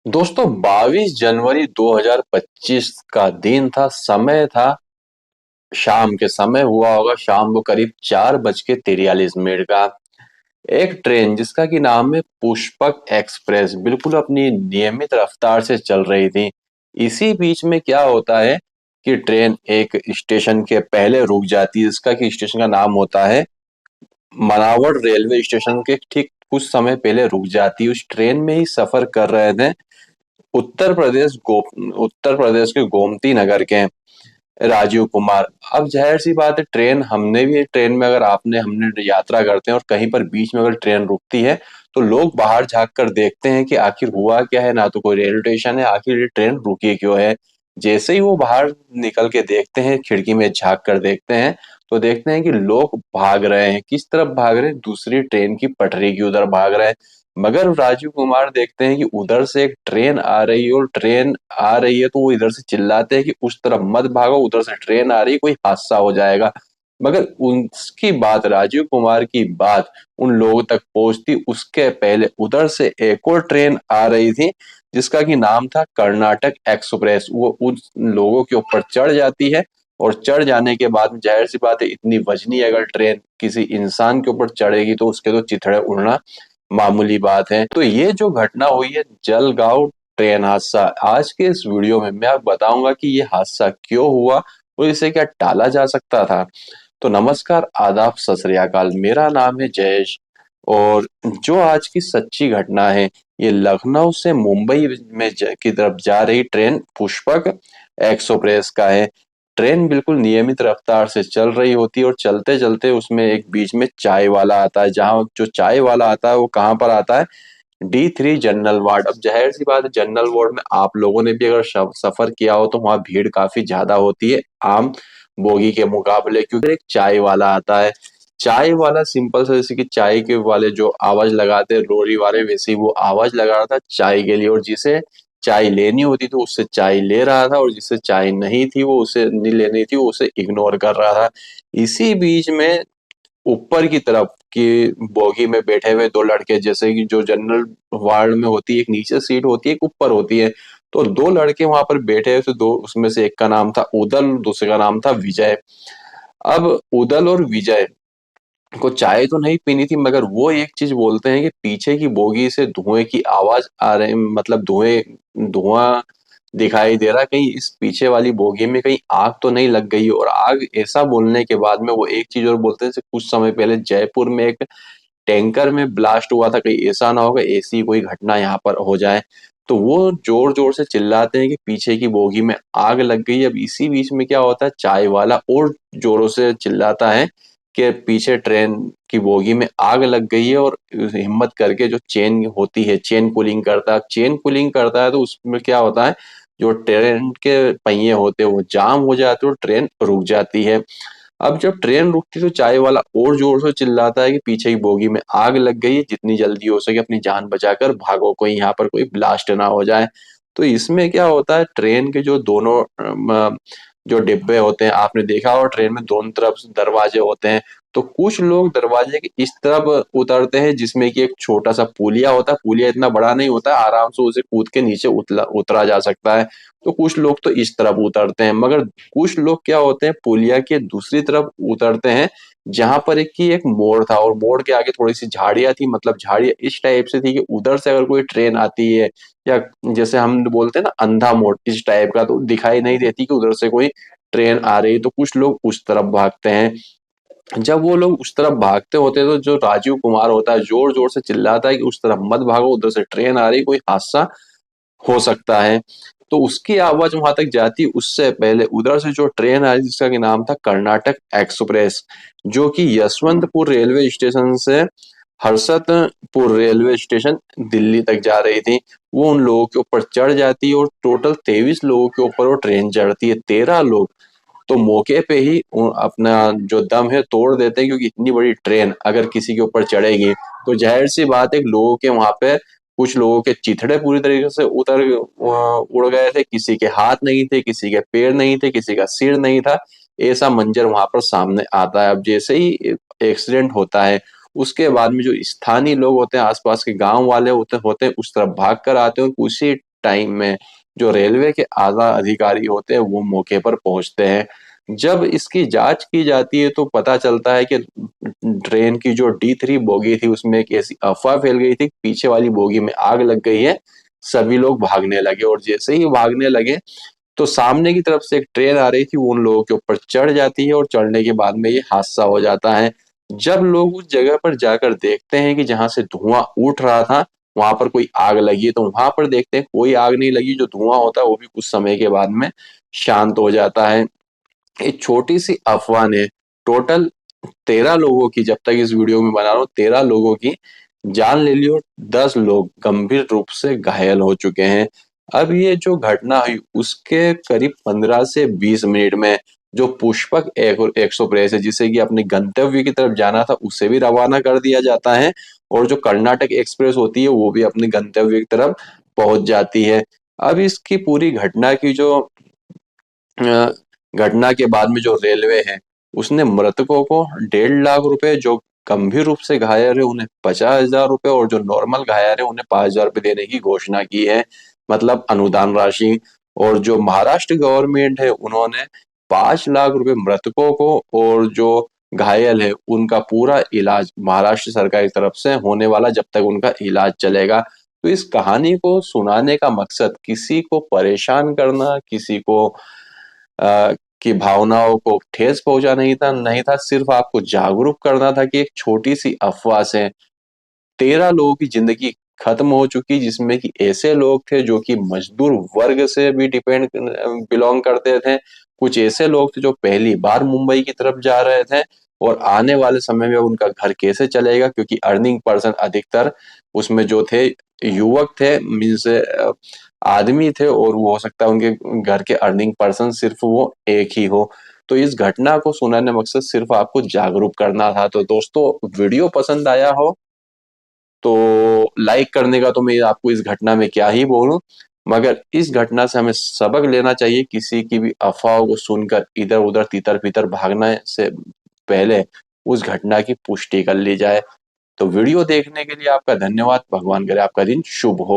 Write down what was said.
दोस्तों 22 जनवरी 2025 का दिन था। समय था शाम के समय, हुआ होगा शाम को करीब 4:43 का। एक ट्रेन जिसका कि नाम है पुष्पक एक्सप्रेस, बिल्कुल अपनी नियमित रफ्तार से चल रही थी। इसी बीच में क्या होता है कि ट्रेन एक स्टेशन के पहले रुक जाती है, जिसका कि स्टेशन का नाम होता है मनावड़। रेलवे स्टेशन के ठीक कुछ समय पहले रुक जाती है। उस ट्रेन में ही सफर कर रहे थे उत्तर प्रदेश के गोमती नगर के राजीव कुमार। अब जाहिर सी बात है, ट्रेन हमने भी ट्रेन में अगर आपने हमने यात्रा करते हैं और कहीं पर बीच में अगर ट्रेन रुकती है तो लोग बाहर झांक कर देखते हैं कि आखिर हुआ क्या है। ना तो कोई रेलवे स्टेशन है, आखिर ये ट्रेन रुकी क्यों है। जैसे ही वो बाहर निकल के देखते हैं, खिड़की में झांक कर देखते हैं, तो देखते हैं कि लोग भाग रहे हैं। किस तरफ भाग रहे हैं? दूसरी ट्रेन की पटरी की उधर भाग रहे हैं। मगर राजीव कुमार देखते हैं कि उधर से एक ट्रेन आ रही है, और ट्रेन आ रही है तो वो इधर से चिल्लाते हैं कि उस तरफ मत भागो, उधर से ट्रेन आ रही है, कोई हादसा हो जाएगा। मगर उसकी बात, राजीव कुमार की बात उन लोगों तक पहुंचती उसके पहले उधर से एक और ट्रेन आ रही थी, जिसका कि नाम था कर्नाटक एक्सप्रेस। वो उन लोगों के ऊपर चढ़ जाती है, और चढ़ जाने के बाद में जाहिर सी बात है, इतनी वजनी अगर ट्रेन किसी इंसान के ऊपर चढ़ेगी तो उसके तो चिथड़े उड़ना मामूली बात है। तो ये जो घटना हुई है जलगांव ट्रेन हादसा, आज के इस वीडियो में मैं आपको बताऊंगा कि ये हादसा क्यों हुआ और इसे क्या टाला जा सकता था। तो नमस्कार, आदाब, सत श्री अकाल। मेरा नाम है जयेश, और जो आज की सच्ची घटना है, ये लखनऊ से मुंबई में की तरफ जा रही ट्रेन पुष्पक एक्सप्रेस का है। ट्रेन बिल्कुल नियमित रफ्तार से चल रही होती है, और चलते चलते उसमें एक बीच में चाय वाला आता है। जहाँ जो चाय वाला आता है वो कहाँ पर आता है? D3 general ward. अब जाहिर सी बात है, जनरल वार्ड में आप लोगों ने भी अगर सफर किया हो तो वहां भीड़ काफी ज्यादा होती है आम बोगी के मुकाबले, क्योंकि एक चाय वाला आता है। चाय वाला सिंपल सा, जैसे कि चाय के वाले जो आवाज लगाते हैं लोरी वाले, वैसे ही वो आवाज लगा रहा था चाय के लिए, और जिसे चाय लेनी होती थी उससे चाय ले रहा था, और जिसे चाय नहीं थी वो उसे नहीं लेनी थी, वो उसे इग्नोर कर रहा था। इसी बीच में ऊपर की तरफ की बोगी में बैठे हुए दो लड़के, जैसे कि जो जनरल वार्ड में होती है, एक नीचे सीट होती है, एक ऊपर होती है, तो दो लड़के वहां पर बैठे हुए थे। दो उसमें से एक का नाम था उदल, दूसरे का नाम था विजय। अब उदल और विजय को चाय तो नहीं पीनी थी, मगर वो एक चीज बोलते हैं कि पीछे की बोगी से धुएं की आवाज आ रही, मतलब धुआं दिखाई दे रहा है। कहीं इस पीछे वाली बोगी में कहीं आग तो नहीं लग गई। और आग ऐसा बोलने के बाद में वो एक चीज और बोलते हैं, जैसे कुछ समय पहले जयपुर में एक टैंकर में ब्लास्ट हुआ था, कहीं ऐसा ना होगा ऐसी कोई घटना यहाँ पर हो जाए। तो वो जोर जोर से चिल्लाते हैं कि पीछे की बोगी में आग लग गई। अब इसी बीच में क्या होता है, चाय वाला और जोरों से चिल्लाता है कि पीछे ट्रेन की बोगी में आग लग गई है। और हिम्मत करके जो चेन होती है, चेन पुलिंग करता है। चेन पुलिंग करता है तो उसमें क्या होता है, जो ट्रेन के पहिए होते हैं वो जाम हो जाते हैं और ट्रेन रुक जाती है। अब जब ट्रेन रुकती तो चाय वाला और जोर से चिल्लाता है कि पीछे की बोगी में आग लग गई है, जितनी जल्दी हो सके अपनी जान बचाकर भागो, कोई यहाँ पर कोई ब्लास्ट ना हो जाए। तो इसमें क्या होता है, ट्रेन के जो दोनों जो डिब्बे होते हैं, आपने देखा हो ट्रेन में दोनों तरफ दरवाजे होते हैं। तो कुछ लोग दरवाजे के इस तरफ उतरते हैं, जिसमें कि एक छोटा सा पुलिया होता है। पुलिया इतना बड़ा नहीं होता, आराम से उसे कूद के नीचे उतरा जा सकता है। तो कुछ लोग तो इस तरफ उतरते हैं, मगर कुछ लोग क्या होते हैं, पुलिया के दूसरी तरफ उतरते हैं, जहां पर एक मोड़ था, और मोड़ के आगे थोड़ी सी झाड़ियां थी। मतलब झाड़ियां इस टाइप से थी कि उधर से अगर कोई ट्रेन आती है, या जैसे हम बोलते हैं ना अंधा मोड़, इस टाइप का, तो दिखाई नहीं देती कि उधर से कोई ट्रेन आ रही। तो कुछ लोग उस तरफ भागते हैं। जब वो लोग उस तरफ भागते होते हैं तो जो राजीव कुमार होता है जोर जोर से चिल्लाता है कि उस तरफ मत भागो, उधर से ट्रेन आ रही, कोई हादसा हो सकता है। तो उसकी आवाज वहां तक जाती, उससे पहले उधर से जो ट्रेन आई जिसका कि नाम था कर्नाटक एक्सप्रेस, जो कि यशवंतपुर रेलवे स्टेशन से हर्षदपुर रेलवे स्टेशन दिल्ली तक जा रही थी, वो उन लोगों के ऊपर चढ़ जाती है। और टोटल 23 लोगों के ऊपर वो ट्रेन चढ़ती है। 13 लोग तो मौके पे ही अपना जो दम है तोड़ देते हैं, क्योंकि इतनी बड़ी ट्रेन अगर किसी के ऊपर चढ़ेगी तो जाहिर सी बात है कि लोगों के वहां पे कुछ लोगों के चिथड़े पूरी तरीके से उड़ गए थे। किसी के हाथ नहीं थे, किसी के पैर नहीं थे, किसी का सिर नहीं था। ऐसा मंजर वहां पर सामने आता है। अब जैसे ही एक्सीडेंट होता है, उसके बाद में जो स्थानीय लोग होते हैं, आसपास के गांव वाले होते होते हैं, उस तरफ भाग कर आते हैं। उसी टाइम में जो रेलवे के आला अधिकारी होते हैं वो मौके पर पहुंचते हैं। जब इसकी जांच की जाती है तो पता चलता है कि ट्रेन की जो D3 बोगी थी उसमें एक ऐसी अफवाह फैल गई थी, पीछे वाली बोगी में आग लग गई है। सभी लोग भागने लगे और जैसे ही भागने लगे तो सामने की तरफ से एक ट्रेन आ रही थी, वो उन लोगों के ऊपर चढ़ जाती है और चढ़ने के बाद में ये हादसा हो जाता है। जब लोग उस जगह पर जाकर देखते हैं कि जहां से धुआं उठ रहा था वहां पर कोई आग लगी है, तो वहां पर देखते हैं कोई आग नहीं लगी, जो धुआं होता है वो भी कुछ समय के बाद में शांत हो जाता है। एक छोटी सी अफवाह ने टोटल 13 लोगों की, जब तक इस वीडियो में बना रहा हूँ 13 लोगों की जान ले ली और 10 लोग गंभीर रूप से घायल हो चुके हैं। अब ये जो घटना हुई उसके करीब 15 से 20 मिनट में जो पुष्पक एक्सप्रेस है जिसे कि अपने गंतव्य की तरफ जाना था उसे भी रवाना कर दिया जाता है, और जो कर्नाटक एक्सप्रेस होती है वो भी अपने गंतव्य की तरफ पहुंच जाती है। अब इसकी पूरी घटना की जो अ, घटना के बाद में जो रेलवे है उसने मृतकों को 1.5 लाख रुपए, जो गंभीर रूप से घायल है उन्हें 50,000 रुपए और जो नॉर्मल घायल है उन्हें 5,000 रुपए देने की घोषणा की है, मतलब अनुदान राशि। और जो महाराष्ट्र गवर्नमेंट है उन्होंने 5 लाख रुपए मृतकों को और जो घायल है उनका पूरा इलाज महाराष्ट्र सरकार की तरफ से होने वाला जब तक उनका इलाज चलेगा। तो इस कहानी को सुनाने का मकसद किसी को परेशान करना, किसी को की भावनाओं को ठेस पहुंचा नहीं था, सिर्फ आपको जागरूक करना था कि एक छोटी सी अफवाह से 13 लोगों की जिंदगी खत्म हो चुकी, जिसमें कि ऐसे लोग थे जो कि मजदूर वर्ग से भी बिलोंग करते थे, कुछ ऐसे लोग थे जो पहली बार मुंबई की तरफ जा रहे थे और आने वाले समय में उनका घर कैसे चलेगा, क्योंकि अर्निंग पर्सन अधिकतर उसमें जो थे युवक थे, मीन्स आदमी थे, और वो हो सकता है उनके घर के अर्निंग पर्सन सिर्फ वो एक ही हो। तो इस घटना को सुनाने मकसद सिर्फ आपको जागरूक करना था। तो दोस्तों वीडियो पसंद आया हो तो लाइक करने का तो मैं आपको इस घटना में क्या ही बोलूं, मगर इस घटना से हमें सबक लेना चाहिए, किसी की भी अफवाहों को सुनकर इधर उधर तितर बितर भागने से पहले उस घटना की पुष्टि कर ली जाए। तो वीडियो देखने के लिए आपका धन्यवाद। भगवान करे आपका दिन शुभ हो।